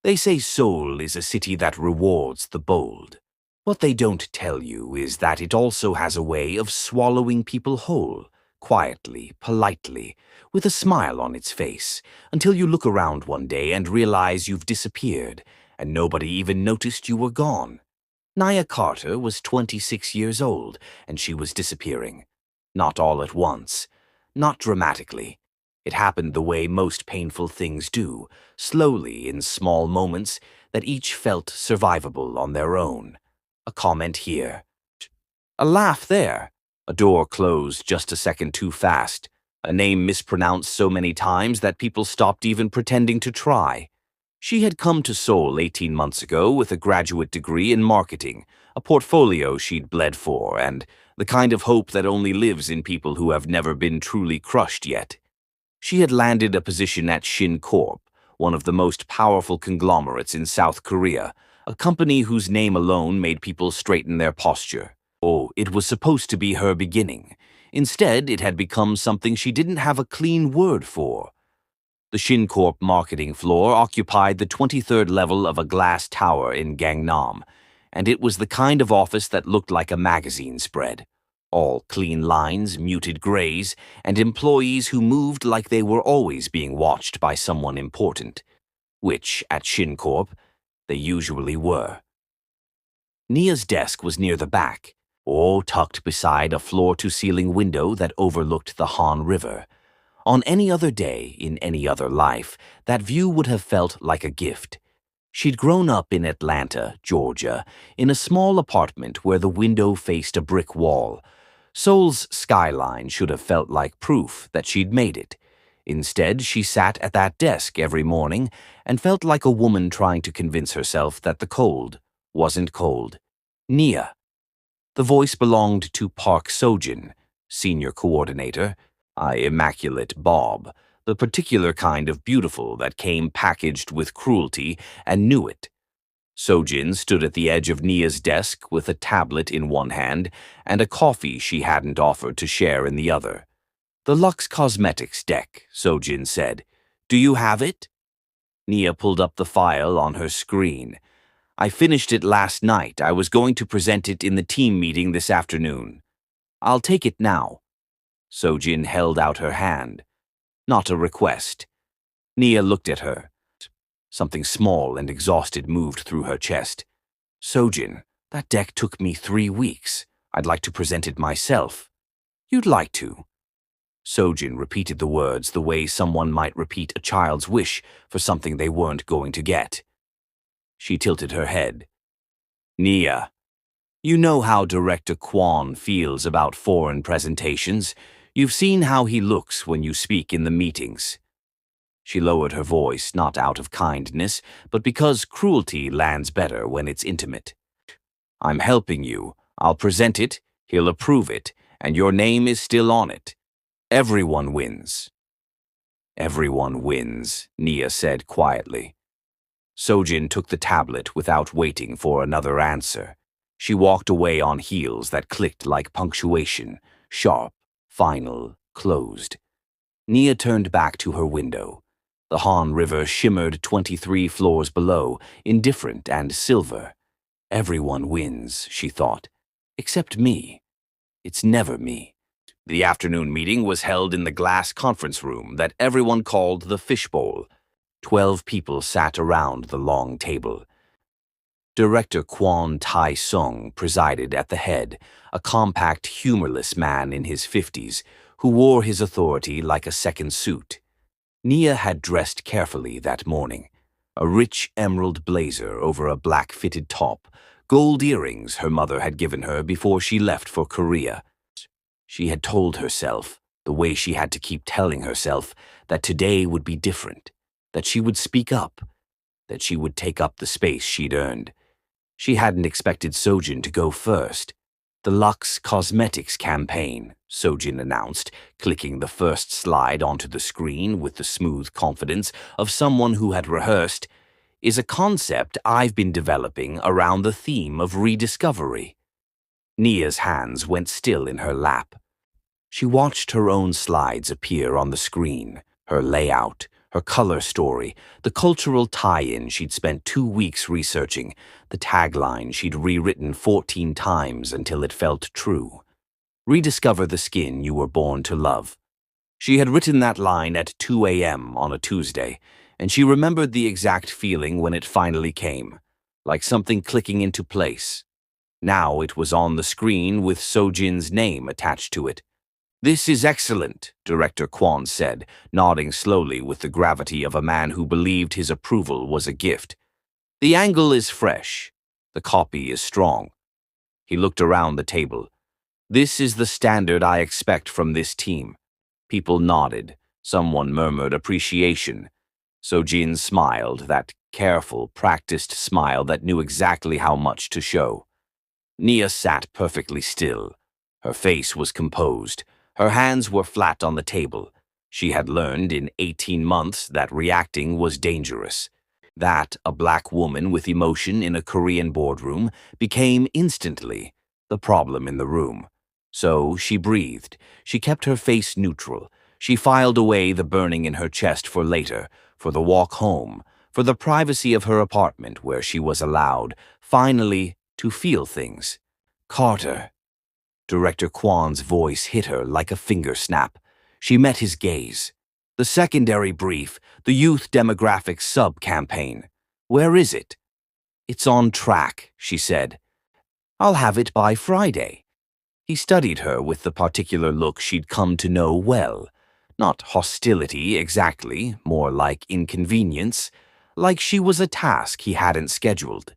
They say Seoul is a city that rewards the bold. What they don't tell you is that it also has a way of swallowing people whole, quietly, politely, with a smile on its face, until you look around one day and realize you've disappeared, and nobody even noticed you were gone. Nia Carter was 26 years old, and she was disappearing. Not all at once. Not dramatically. It happened the way most painful things do, slowly in small moments that each felt survivable on their own. A comment here. A laugh there. A door closed just a second too fast. A name mispronounced so many times that people stopped even pretending to try. She had come to Seoul 18 months ago with a graduate degree in marketing, a portfolio she'd bled for, and the kind of hope that only lives in people who have never been truly crushed yet. She had landed a position at Shin Corp, one of the most powerful conglomerates in South Korea, a company whose name alone made people straighten their posture. Oh, it was supposed to be her beginning. Instead, it had become something she didn't have a clean word for. The Shin Corp marketing floor occupied the 23rd level of a glass tower in Gangnam, and it was the kind of office that looked like a magazine spread. All clean lines, muted grays, and employees who moved like they were always being watched by someone important, which, at Shin Corp, they usually were. Nia's desk was near the back, or tucked beside a floor-to-ceiling window that overlooked the Han River. On any other day, in any other life, that view would have felt like a gift. She'd grown up in Atlanta, Georgia, in a small apartment where the window faced a brick wall. Seoul's skyline should have felt like proof that she'd made it. Instead, she sat at that desk every morning and felt like a woman trying to convince herself that the cold wasn't cold. Nia. The voice belonged to Park Sojin, senior coordinator, immaculate Bob, the particular kind of beautiful that came packaged with cruelty and knew it. Sojin stood at the edge of Nia's desk with a tablet in one hand and a coffee she hadn't offered to share in the other. The Lux Cosmetics deck, Sojin said. Do you have it? Nia pulled up the file on her screen. I finished it last night. I was going to present it in the team meeting this afternoon. I'll take it now. Sojin held out her hand. Not a request. Nia looked at her. Something small and exhausted moved through her chest. Sojin, that deck took me 3 weeks. I'd like to present it myself. You'd like to. Sojin repeated the words the way someone might repeat a child's wish for something they weren't going to get. She tilted her head. Nia, you know how Director Kwon feels about foreign presentations. You've seen how he looks when you speak in the meetings. She lowered her voice, not out of kindness, but because cruelty lands better when it's intimate. I'm helping you. I'll present it, he'll approve it, and your name is still on it. Everyone wins. Everyone wins, Nia said quietly. Sojin took the tablet without waiting for another answer. She walked away on heels that clicked like punctuation, sharp, final, closed. Nia turned back to her window. The Han River shimmered 23 floors below, indifferent and silver. Everyone wins, she thought, except me. It's never me. The afternoon meeting was held in the glass conference room that everyone called the fishbowl. 12 people sat around the long table. Director Kwon Tae-sung presided at the head, a compact, humorless man in his 50s who wore his authority like a second suit. Nia had dressed carefully that morning, a rich emerald blazer over a black fitted top, gold earrings her mother had given her before she left for Korea. She had told herself, the way she had to keep telling herself, that today would be different, that she would speak up, that she would take up the space she'd earned. She hadn't expected Sojin to go first. The Lux Cosmetics campaign, Sojin announced, clicking the first slide onto the screen with the smooth confidence of someone who had rehearsed, is a concept I've been developing around the theme of rediscovery. Nia's hands went still in her lap. She watched her own slides appear on the screen, her layout, Her color story, the cultural tie-in she'd spent 2 weeks researching, the tagline she'd rewritten 14 times until it felt true. Rediscover the skin you were born to love. She had written that line at 2 a.m. on a Tuesday, and she remembered the exact feeling when it finally came, like something clicking into place. Now it was on the screen with Sojin's name attached to it. "This is excellent," Director Kwon said, nodding slowly with the gravity of a man who believed his approval was a gift. "The angle is fresh. The copy is strong." He looked around the table. "This is the standard I expect from this team." People nodded. Someone murmured appreciation. Sojin smiled, that careful, practiced smile that knew exactly how much to show. Nia sat perfectly still. Her face was composed. Her hands were flat on the table. She had learned in 18 months that reacting was dangerous. That a black woman with emotion in a Korean boardroom became instantly the problem in the room. So she breathed. She kept her face neutral. She filed away the burning in her chest for later, for the walk home, for the privacy of her apartment where she was allowed, finally, to feel things. "Carter." Director Kwon's voice hit her like a finger snap. She met his gaze. "The secondary brief, the youth demographics sub-campaign. Where is it?" "It's on track," she said. "I'll have it by Friday." He studied her with the particular look she'd come to know well. Not hostility exactly, more like inconvenience, like she was a task he hadn't scheduled.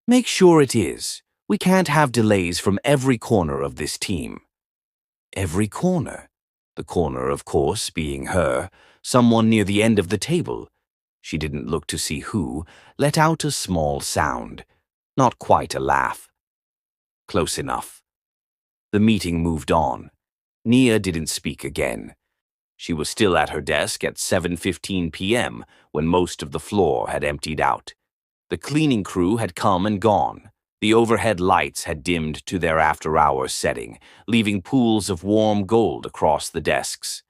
"Make sure it is. We can't have delays from every corner of this team." Every corner. The corner, of course, being her, someone near the end of the table. She didn't look to see who, let out a small sound. Not quite a laugh. Close enough. The meeting moved on. Nia didn't speak again. She was still at her desk at 7:15 p.m. when most of the floor had emptied out. The cleaning crew had come and gone. The overhead lights had dimmed to their after-hours setting, leaving pools of warm gold across the desks.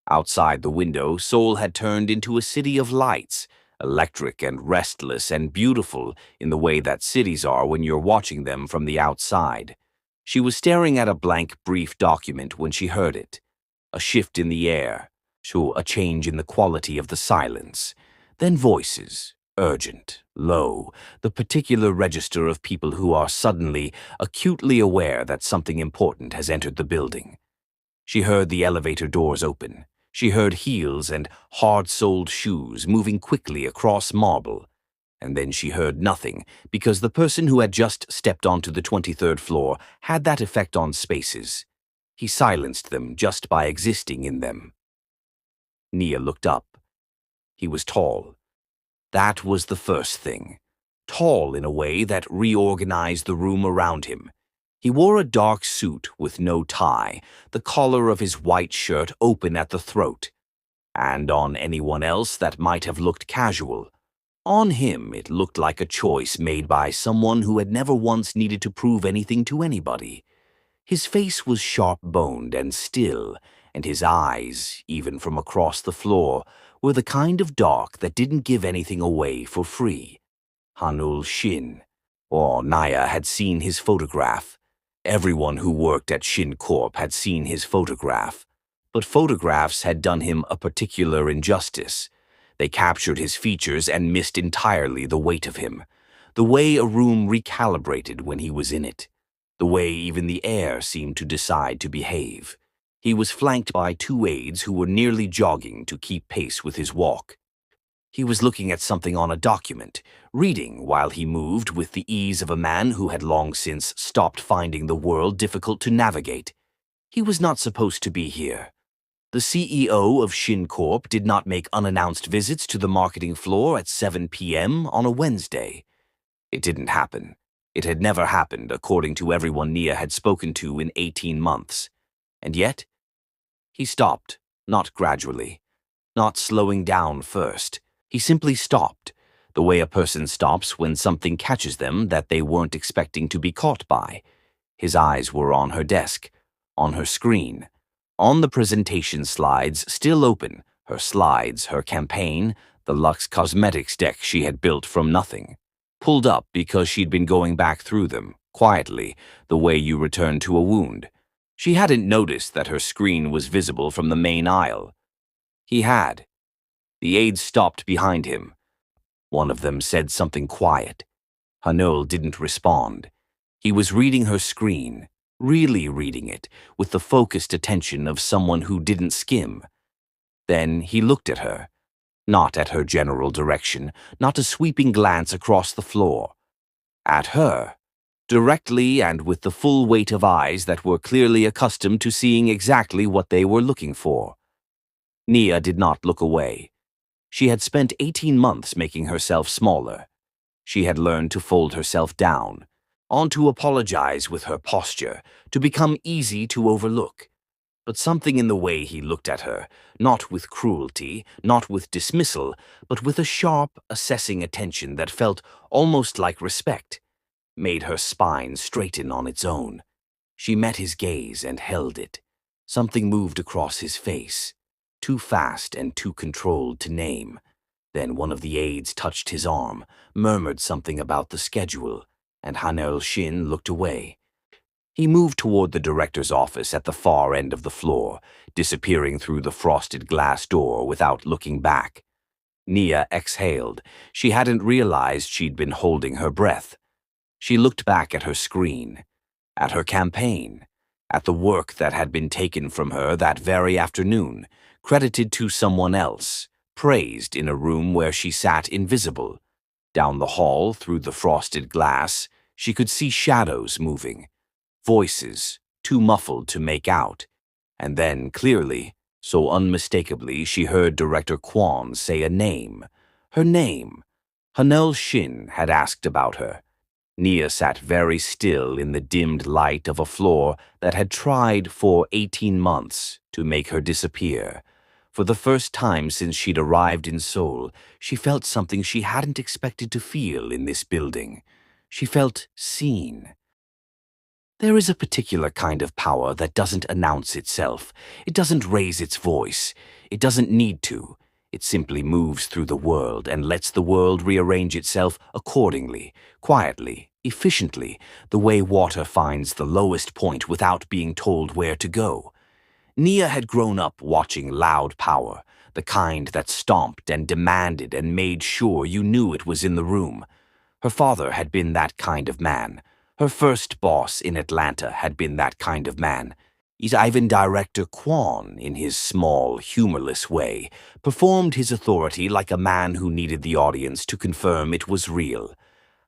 Outside the window, Seoul had turned into a city of lights, electric and restless and beautiful in the way that cities are when you're watching them from the outside. She was staring at a blank brief document when she heard it. A shift in the air, a change in the quality of the silence. Then voices. Urgent, low, the particular register of people who are suddenly, acutely aware that something important has entered the building. She heard the elevator doors open. She heard heels and hard-soled shoes moving quickly across marble. And then she heard nothing, because the person who had just stepped onto the 23rd floor had that effect on spaces. He silenced them just by existing in them. Nia looked up. He was tall. That was the first thing. Tall in a way that reorganized the room around him. He wore a dark suit with no tie, the collar of his white shirt open at the throat. And on anyone else that might have looked casual. On him it looked like a choice made by someone who had never once needed to prove anything to anybody. His face was sharp-boned and still, and his eyes, even from across the floor, were the kind of dark that didn't give anything away for free. Haneul Shin. Or Nia had seen his photograph. Everyone who worked at Shin Corp had seen his photograph. But photographs had done him a particular injustice. They captured his features and missed entirely the weight of him. The way a room recalibrated when he was in it. The way even the air seemed to decide to behave. He was flanked by 2 aides who were nearly jogging to keep pace with his walk. He was looking at something on a document, reading while he moved with the ease of a man who had long since stopped finding the world difficult to navigate. He was not supposed to be here. The CEO of Shin Corp did not make unannounced visits to the marketing floor at 7 p.m. on a Wednesday. It didn't happen. It had never happened, according to everyone Nia had spoken to in 18 months. And yet, he stopped, not gradually, not slowing down first. He simply stopped, the way a person stops when something catches them that they weren't expecting to be caught by. His eyes were on her desk, on her screen, on the presentation slides still open, Her slides, her campaign, the Luxe Cosmetics deck she had built from nothing. Pulled up because she'd been going back through them, quietly, the way you return to a wound. She hadn't noticed that her screen was visible from the main aisle. He had. The aides stopped behind him. One of them said something quiet. Haneul didn't respond. He was reading her screen, really reading it, with the focused attention of someone who didn't skim. Then he looked at her. Not at her general direction, not a sweeping glance across the floor. At her, directly and with the full weight of eyes that were clearly accustomed to seeing exactly what they were looking for. Nia did not look away. She had spent 18 months making herself smaller. She had learned to fold herself down, on to apologize with her posture, to become easy to overlook. But something in the way he looked at her, not with cruelty, not with dismissal, but with a sharp, assessing attention that felt almost like respect, made her spine straighten on its own. She met his gaze and held it. Something moved across his face, too fast and too controlled to name. Then one of the aides touched his arm, murmured something about the schedule, and Haneul Shin looked away. He moved toward the director's office at the far end of the floor, disappearing through the frosted glass door without looking back. Nia exhaled. She hadn't realized she'd been holding her breath. She looked back at her screen, at her campaign, at the work that had been taken from her that very afternoon, credited to someone else, praised in a room where she sat invisible. Down the hall, through the frosted glass, she could see shadows moving. Voices, too muffled to make out. And then, clearly, so unmistakably, she heard Director Kwon say a name. Her name. Haneul Shin had asked about her. Nia sat very still in the dimmed light of a floor that had tried for 18 months to make her disappear. For the first time since she'd arrived in Seoul, she felt something she hadn't expected to feel in this building. She felt seen. There is a particular kind of power that doesn't announce itself. It doesn't raise its voice. It doesn't need to. It simply moves through the world and lets the world rearrange itself accordingly, quietly, efficiently, the way water finds the lowest point without being told where to go. Nia had grown up watching loud power, the kind that stomped and demanded and made sure you knew it was in the room. Her father had been that kind of man. Her first boss in Atlanta had been that kind of man. Even Director Kwon, in his small, humorless way, performed his authority like a man who needed the audience to confirm it was real.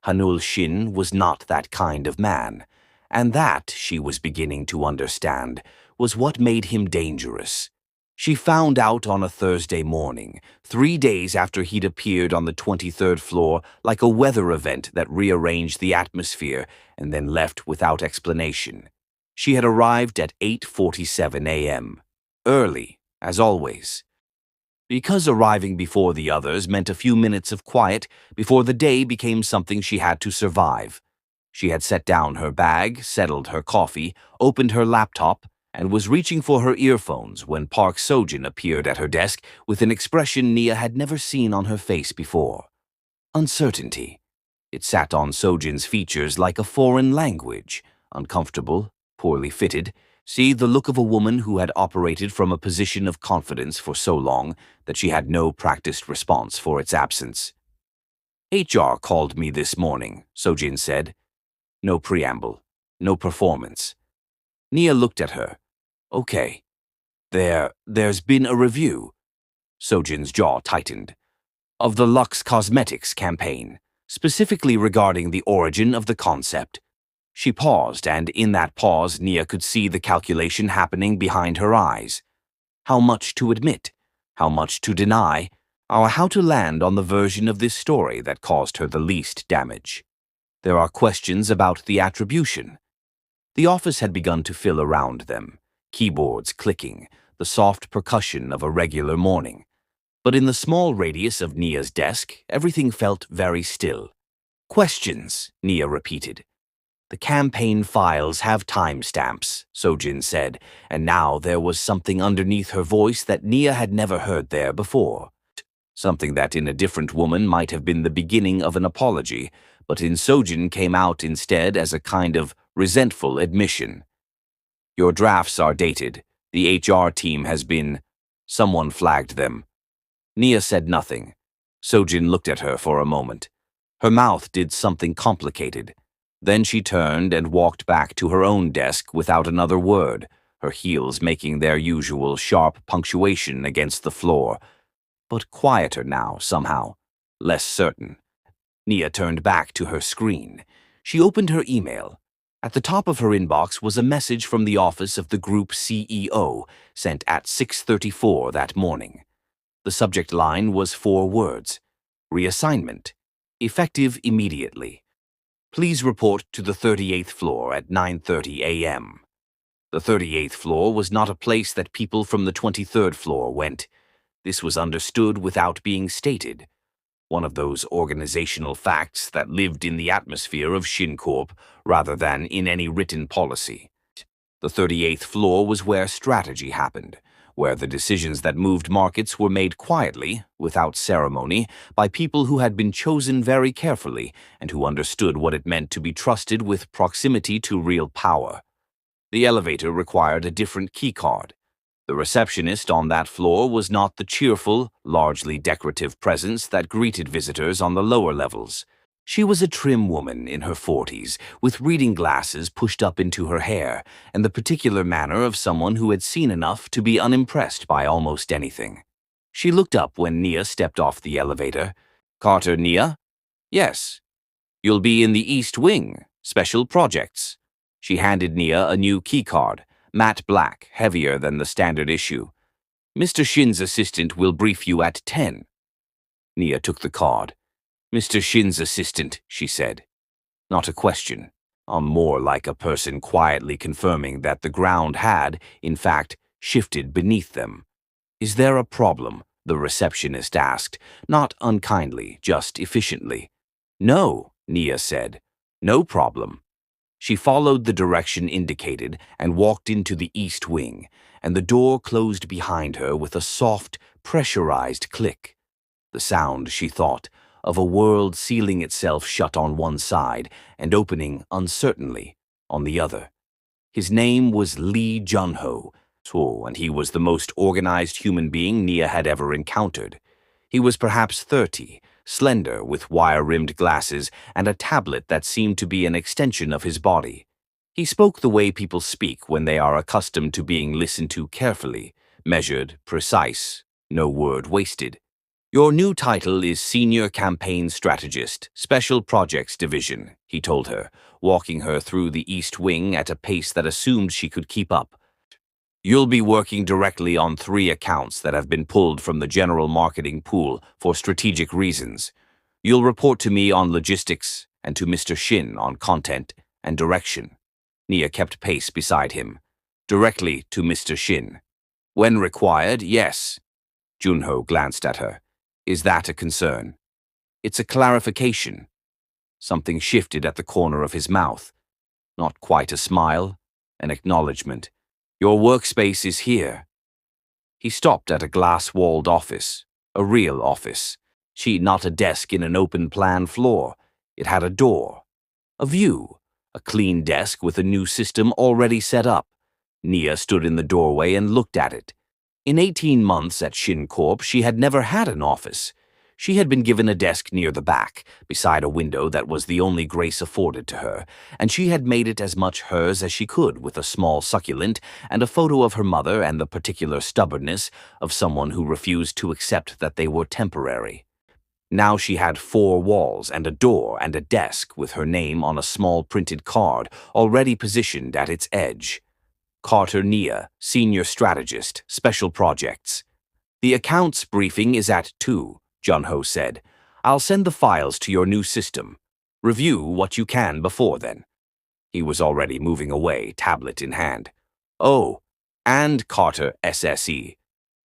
Haneul Shin was not that kind of man, and that, she was beginning to understand, was what made him dangerous. She found out on a Thursday morning, 3 days after he'd appeared on the 23rd floor like a weather event that rearranged the atmosphere and then left without explanation. She had arrived at 8:47 a.m., early, as always. Because arriving before the others meant a few minutes of quiet before the day became something she had to survive. She had set down her bag, settled her coffee, opened her laptop, and was reaching for her earphones when Park Sojin appeared at her desk with an expression Nia had never seen on her face before. Uncertainty. It sat on Sojin's features like a foreign language, uncomfortable, poorly fitted. See, the look of a woman who had operated from a position of confidence for so long that she had no practiced response for its absence. HR called me this morning, Sojin said. No preamble, no performance. Nia looked at her. Okay. There's been a review. Sojin's jaw tightened. Of the Luxe Cosmetics campaign, specifically regarding the origin of the concept. She paused, and in that pause, Nia could see the calculation happening behind her eyes. How much to admit? How much to deny? Or how to land on the version of this story that caused her the least damage? There are questions about the attribution. The office had begun to fill around them, keyboards clicking, the soft percussion of a regular morning. But in the small radius of Nia's desk, everything felt very still. Questions, Nia repeated. The campaign files have timestamps, Sojin said, and now there was something underneath her voice that Nia had never heard there before. Something that in a different woman might have been the beginning of an apology, but in Sojin came out instead as a kind of resentful admission. Your drafts are dated. The HR team has been... Someone flagged them. Nia said nothing. Sojin looked at her for a moment. Her mouth did something complicated. Then she turned and walked back to her own desk without another word, her heels making their usual sharp punctuation against the floor. But quieter now, somehow. Less certain. Nia turned back to her screen. She opened her email. At the top of her inbox was a message from the office of the group CEO, sent at 6:34 that morning. The subject line was 4 words. Reassignment. Effective immediately. Please report to the 38th floor at 9:30 a.m. The 38th floor was not a place that people from the 23rd floor went. This was understood without being stated. One of those organizational facts that lived in the atmosphere of Shin Corp rather than in any written policy. The 38th floor was where strategy happened, where the decisions that moved markets were made quietly, without ceremony, by people who had been chosen very carefully and who understood what it meant to be trusted with proximity to real power. The elevator required a different keycard. The receptionist on that floor was not the cheerful, largely decorative presence that greeted visitors on the lower levels. She was a trim woman in her 40s, with reading glasses pushed up into her hair, and the particular manner of someone who had seen enough to be unimpressed by almost anything. She looked up when Nia stepped off the elevator. Carter, Nia? Yes. You'll be in the East Wing, Special Projects. She handed Nia a new keycard, matte black, heavier than the standard issue. Mr. Shin's assistant will brief you at 10. Nia took the card. Mr. Shin's assistant, she said. Not a question. More like a person quietly confirming that the ground had, in fact, shifted beneath them. Is there a problem? The receptionist asked, not unkindly, just efficiently. No, Nia said. No problem. She followed the direction indicated and walked into the East Wing, and the door closed behind her with a soft, pressurized click. The sound, she thought, of a world sealing itself shut on one side and opening uncertainly on the other. His name was Lee Junho, and he was the most organized human being Nia had ever encountered. He was perhaps 30, slender, with wire-rimmed glasses and a tablet that seemed to be an extension of his body. He spoke the way people speak when they are accustomed to being listened to carefully, measured, precise, no word wasted. Your new title is Senior Campaign Strategist, Special Projects Division, he told her, walking her through the East Wing at a pace that assumed she could keep up. You'll be working directly on 3 accounts that have been pulled from the general marketing pool for strategic reasons. You'll report to me on logistics and to Mr. Shin on content and direction. Nia kept pace beside him. Directly to Mr. Shin. When required, yes. Junho glanced at her. Is that a concern? It's a clarification. Something shifted at the corner of his mouth. Not quite a smile, an acknowledgement. Your workspace is here. He stopped at a glass-walled office, a real office. Not a desk in an open-plan floor. It had a door, a view, a clean desk with a new system already set up. Nia stood in the doorway and looked at it. In 18 months at Shin Corp, she had never had an office. She had been given a desk near the back, beside a window that was the only grace afforded to her, and she had made it as much hers as she could with a small succulent and a photo of her mother and the particular stubbornness of someone who refused to accept that they were temporary. Now she had 4 walls and a door and a desk with her name on a small printed card already positioned at its edge. Carter Nia, Senior Strategist, Special Projects. The accounts briefing is at 2. Junho said. I'll send the files to your new system. Review what you can before then. He was already moving away, tablet in hand. Oh, and Carter SSE.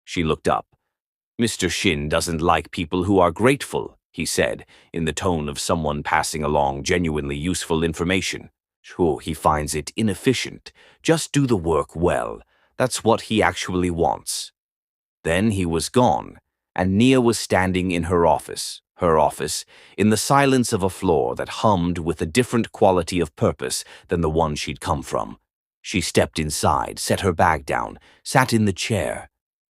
She looked up. Mr. Shin doesn't like people who are grateful, he said, in the tone of someone passing along genuinely useful information. Sure, he finds it inefficient. Just do the work well. That's what he actually wants. Then he was gone, and Nia was standing in her office, in the silence of a floor that hummed with a different quality of purpose than the one she'd come from. She stepped inside, set her bag down, sat in the chair.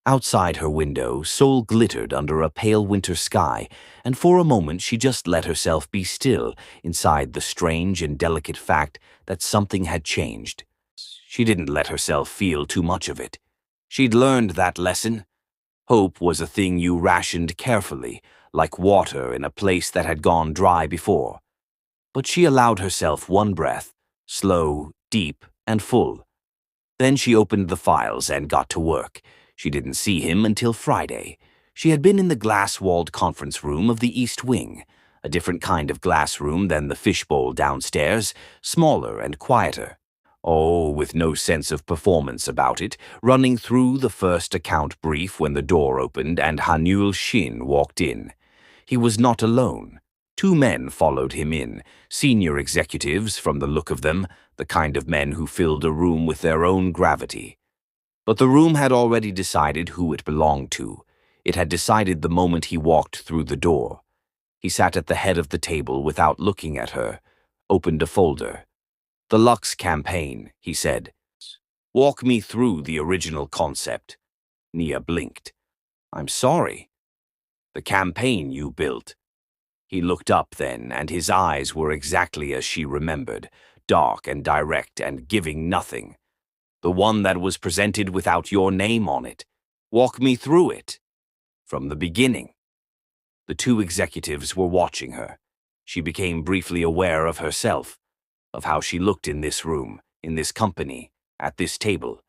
Outside her window, Seoul glittered under a pale winter sky, and for a moment she just let herself be still inside the strange and delicate fact that something had changed. She didn't let herself feel too much of it. She'd learned that lesson. Hope was a thing you rationed carefully, like water in a place that had gone dry before. But she allowed herself one breath, slow, deep, and full. Then she opened the files and got to work. She didn't see him until Friday. She had been in the glass-walled conference room of the East Wing, a different kind of glass room than the fishbowl downstairs, smaller and quieter. Oh, with no sense of performance about it, running through the first account brief when the door opened and Haneul Shin walked in. He was not alone. Two men followed him in, senior executives from the look of them, the kind of men who filled a room with their own gravity. But the room had already decided who it belonged to. It had decided the moment he walked through the door. He sat at the head of the table without looking at her, opened a folder. "The Lux campaign," he said. "Walk me through the original concept." Nia blinked. "I'm sorry." "The campaign you built." He looked up then, and his eyes were exactly as she remembered, dark and direct and giving nothing. "The one that was presented without your name on it. Walk me through it. From the beginning." The two executives were watching her. She became briefly aware of herself, of how she looked in this room, in this company, at this table.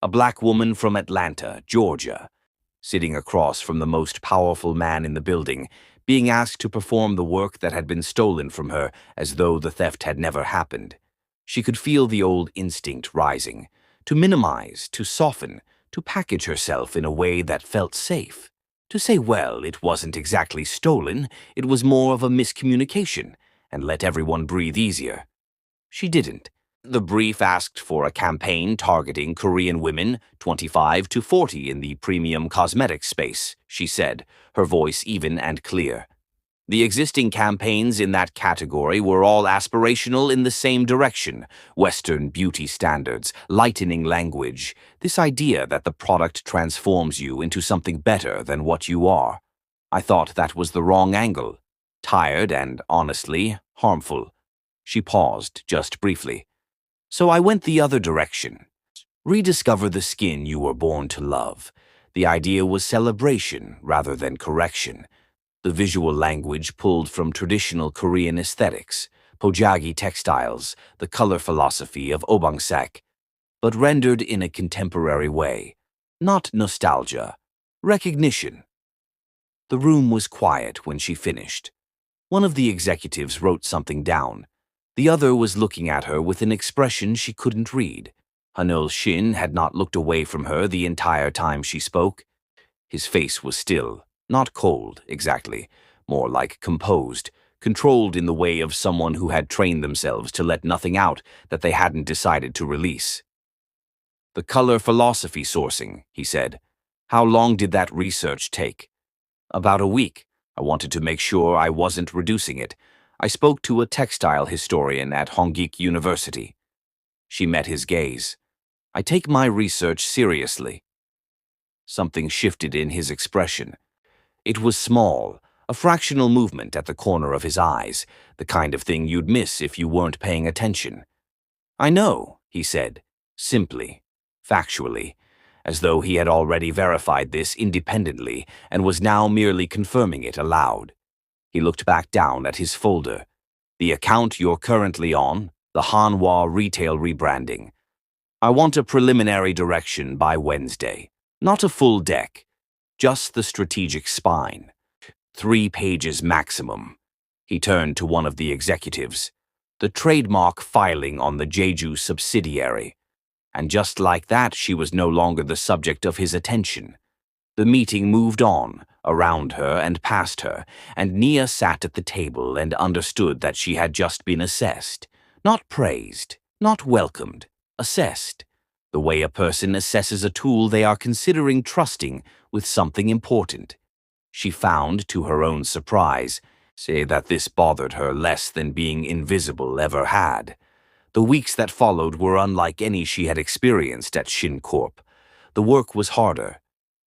A black woman from Atlanta, Georgia, sitting across from the most powerful man in the building, being asked to perform the work that had been stolen from her as though the theft had never happened. She could feel the old instinct rising, to minimize, to soften, to package herself in a way that felt safe. To say, well, it wasn't exactly stolen, it was more of a miscommunication, and let everyone breathe easier. She didn't. The brief asked for a campaign targeting Korean women 25 to 40 in the premium cosmetics space, she said, her voice even and clear. The existing campaigns in that category were all aspirational in the same direction: Western beauty standards, lightening language, this idea that the product transforms you into something better than what you are. I thought that was the wrong angle. Tired and, honestly, harmful. She paused, just briefly. So I went the other direction. Rediscover the skin you were born to love. The idea was celebration rather than correction. The visual language pulled from traditional Korean aesthetics, pojagi textiles, the color philosophy of obangsak, but rendered in a contemporary way. Not nostalgia, recognition. The room was quiet when she finished. One of the executives wrote something down. The other was looking at her with an expression she couldn't read. Haneul Shin had not looked away from her the entire time she spoke. His face was still, not cold, exactly, more like composed, controlled in the way of someone who had trained themselves to let nothing out that they hadn't decided to release. "The color philosophy sourcing," he said. "How long did that research take?" "About a week. I wanted to make sure I wasn't reducing it. I spoke to a textile historian at Hongik University." She met his gaze. "I take my research seriously." Something shifted in his expression. It was small, a fractional movement at the corner of his eyes, the kind of thing you'd miss if you weren't paying attention. "I know," he said, simply, factually, as though he had already verified this independently and was now merely confirming it aloud. He looked back down at his folder. "The account you're currently on, the Hanwha retail rebranding. I want a preliminary direction by Wednesday. Not a full deck, just the strategic spine. 3 pages maximum." He turned to one of the executives. "The trademark filing on the Jeju subsidiary." And just like that, she was no longer the subject of his attention. The meeting moved on, around her and past her, and Nia sat at the table and understood that she had just been assessed. Not praised, not welcomed, assessed. The way a person assesses a tool they are considering trusting with something important. She found, to her own surprise, say that this bothered her less than being invisible ever had. The weeks that followed were unlike any she had experienced at Shin Corp. The work was harder.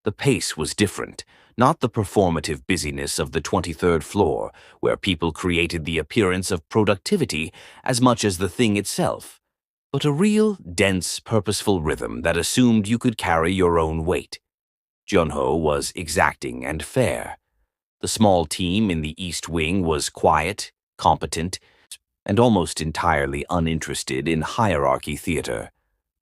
The pace was different, not the performative busyness of the 23rd floor, where people created the appearance of productivity as much as the thing itself, but a real, dense, purposeful rhythm that assumed you could carry your own weight. Junho was exacting and fair. The small team in the East Wing was quiet, competent, and almost entirely uninterested in hierarchy theater.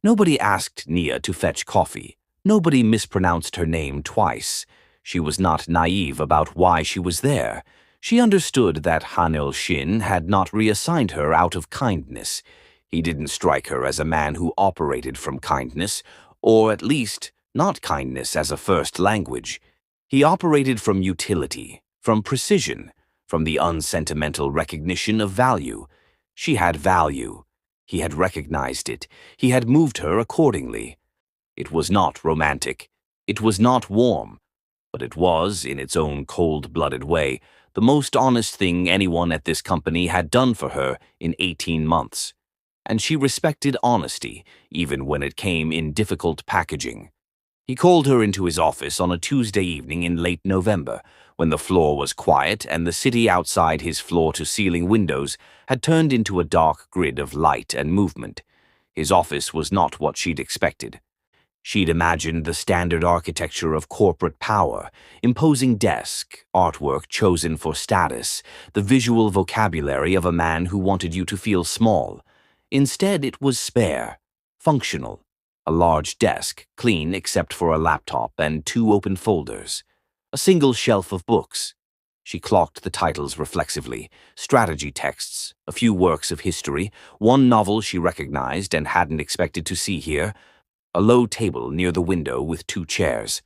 Nobody asked Nia to fetch coffee. Nobody mispronounced her name twice. She was not naive about why she was there. She understood that Haneul Shin had not reassigned her out of kindness. He didn't strike her as a man who operated from kindness, or at least not kindness as a first language. He operated from utility, from precision, from the unsentimental recognition of value. She had value. He had recognized it. He had moved her accordingly. It was not romantic. It was not warm. But it was, in its own cold-blooded way, the most honest thing anyone at this company had done for her in 18 months. And she respected honesty, even when it came in difficult packaging. He called her into his office on a Tuesday evening in late November, when the floor was quiet and the city outside his floor-to-ceiling windows had turned into a dark grid of light and movement. His office was not what she'd expected. She'd imagined the standard architecture of corporate power, imposing desk, artwork chosen for status, the visual vocabulary of a man who wanted you to feel small. Instead, it was spare, functional. A large desk, clean except for a laptop and 2 open folders. A single shelf of books. She clocked the titles reflexively, strategy texts, a few works of history, 1 novel she recognized and hadn't expected to see here, a low table near the window with 2 chairs.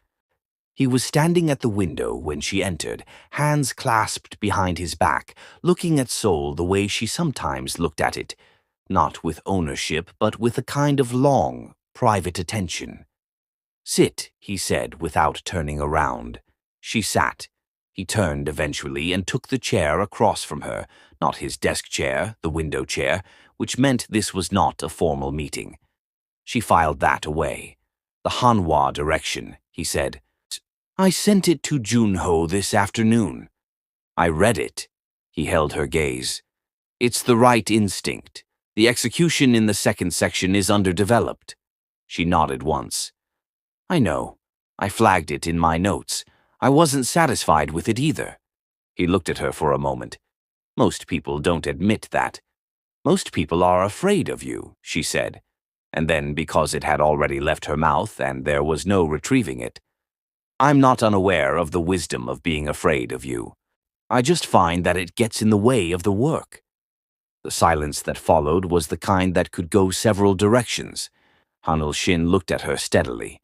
He was standing at the window when she entered, hands clasped behind his back, looking at Seoul the way she sometimes looked at it, not with ownership but with a kind of long, private attention. "Sit," he said without turning around. She sat. He turned eventually and took the chair across from her, not his desk chair, the window chair, which meant this was not a formal meeting. She filed that away. "The Hanwha direction," he said. "I sent it to Junho this afternoon." "I read it." He held her gaze. "It's the right instinct. The execution in the second section is underdeveloped." She nodded once. "I know. I flagged it in my notes. I wasn't satisfied with it either." He looked at her for a moment. "Most people don't admit that." "Most people are afraid of you," she said. And then, because it had already left her mouth and there was no retrieving it, "I'm not unaware of the wisdom of being afraid of you. I just find that it gets in the way of the work." The silence that followed was the kind that could go several directions. Haneul Shin looked at her steadily.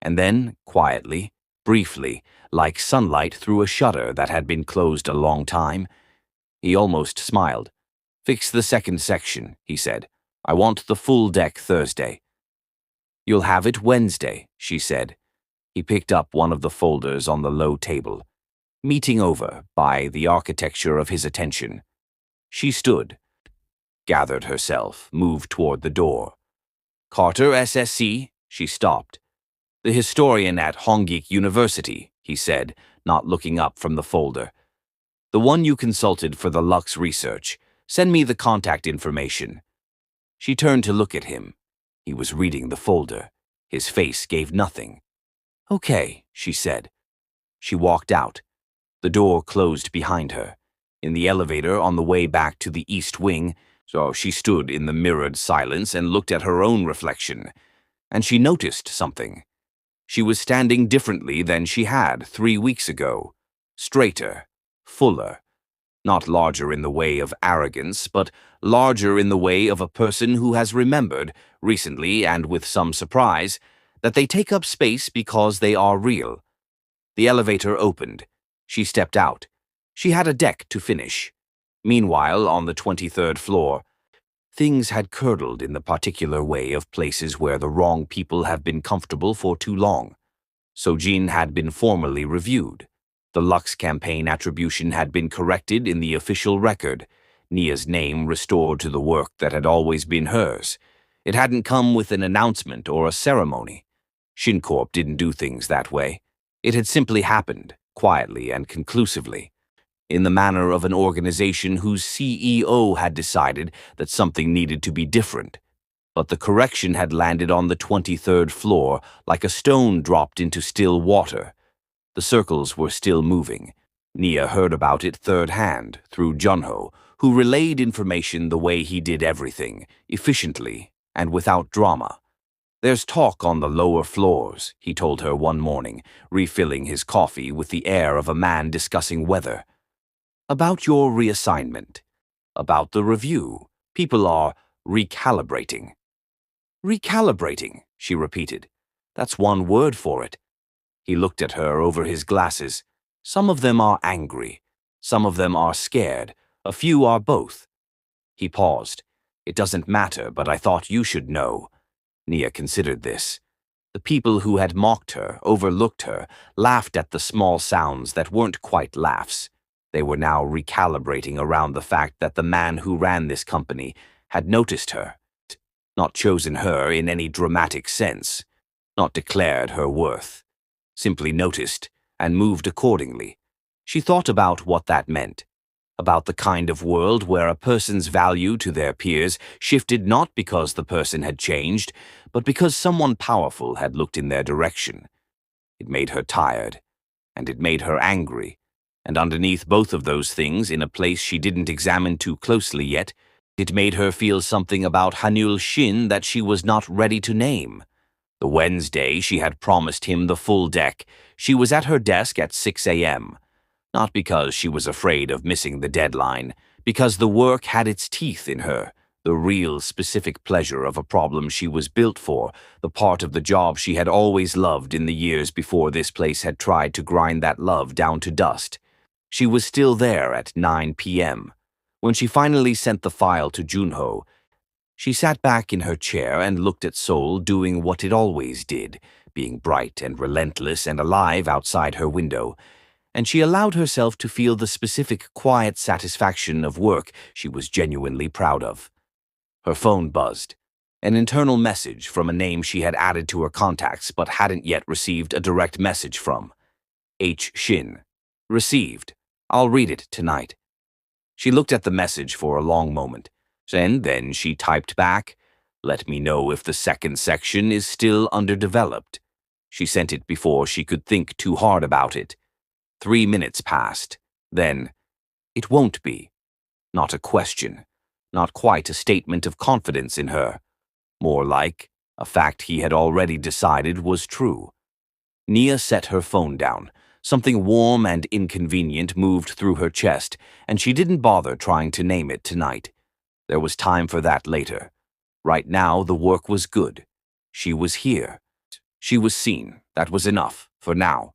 And then, quietly, briefly, like sunlight through a shutter that had been closed a long time, he almost smiled. "Fix the second section," he said. "I want the full deck Thursday." "You'll have it Wednesday," she said. He picked up one of the folders on the low table. Meeting over, by the architecture of his attention. She stood, gathered herself, moved toward the door. "Carter, SSC?" She stopped. "The historian at Hongik University," he said, not looking up from the folder. "The one you consulted for the Lux research. Send me the contact information." She turned to look at him. He was reading the folder. His face gave nothing. "Okay," she said. She walked out. The door closed behind her. In the elevator on the way back to the East Wing, so she stood in the mirrored silence and looked at her own reflection. And she noticed something. She was standing differently than she had 3 weeks ago. Straighter, fuller. Not larger in the way of arrogance, but larger in the way of a person who has remembered, recently and with some surprise, that they take up space because they are real. The elevator opened. She stepped out. She had a deck to finish. Meanwhile, on the 23rd floor, Things had curdled in the particular way of places where the wrong people have been comfortable for too long. Sojin had been formally reviewed. The Lux campaign attribution had been corrected in the official record, Nia's name restored to the work that had always been hers. It hadn't come with an announcement or a ceremony. ShinCorp didn't do things that way. It had simply happened, quietly and conclusively, in the manner of an organization whose CEO had decided that something needed to be different. But the correction had landed on the 23rd floor like a stone dropped into still water. The circles were still moving. Nia heard about it third hand, through Junho, who relayed information the way he did everything, efficiently and without drama. "There's talk on the lower floors," he told her one morning, refilling his coffee with the air of a man discussing weather. "About your reassignment. About the review. People are recalibrating." "Recalibrating," she repeated. "That's one word for it." He looked at her over his glasses. "Some of them are angry. Some of them are scared. A few are both." He paused. "It doesn't matter, but I thought you should know." Nia considered this. The people who had mocked her, overlooked her, laughed at the small sounds that weren't quite laughs. They were now recalibrating around the fact that the man who ran this company had noticed her, not chosen her in any dramatic sense, not declared her worth, simply noticed and moved accordingly. She thought about what that meant, about the kind of world where a person's value to their peers shifted not because the person had changed, but because someone powerful had looked in their direction. It made her tired, and it made her angry, and underneath both of those things, in a place she didn't examine too closely yet, it made her feel something about Haneul Shin that she was not ready to name. The Wednesday she had promised him the full deck, she was at her desk at 6 a.m., not because she was afraid of missing the deadline, because the work had its teeth in her, the real specific pleasure of a problem she was built for, the part of the job she had always loved in the years before this place had tried to grind that love down to dust. She was still there at 9 p.m. When she finally sent the file to Junho, she sat back in her chair and looked at Seoul doing what it always did, being bright and relentless and alive outside her window, and she allowed herself to feel the specific quiet satisfaction of work she was genuinely proud of. Her phone buzzed. An internal message from a name she had added to her contacts but hadn't yet received a direct message from. H. Shin. Received. I'll read it tonight. She looked at the message for a long moment, and then she typed back, "Let me know if the second section is still underdeveloped." She sent it before she could think too hard about it. 3 minutes passed. Then, "It won't be." Not a question. Not quite a statement of confidence in her. More like a fact he had already decided was true. Nia set her phone down. Something warm and inconvenient moved through her chest, and she didn't bother trying to name it tonight. There was time for that later. Right now, the work was good. She was here. She was seen. That was enough, for now.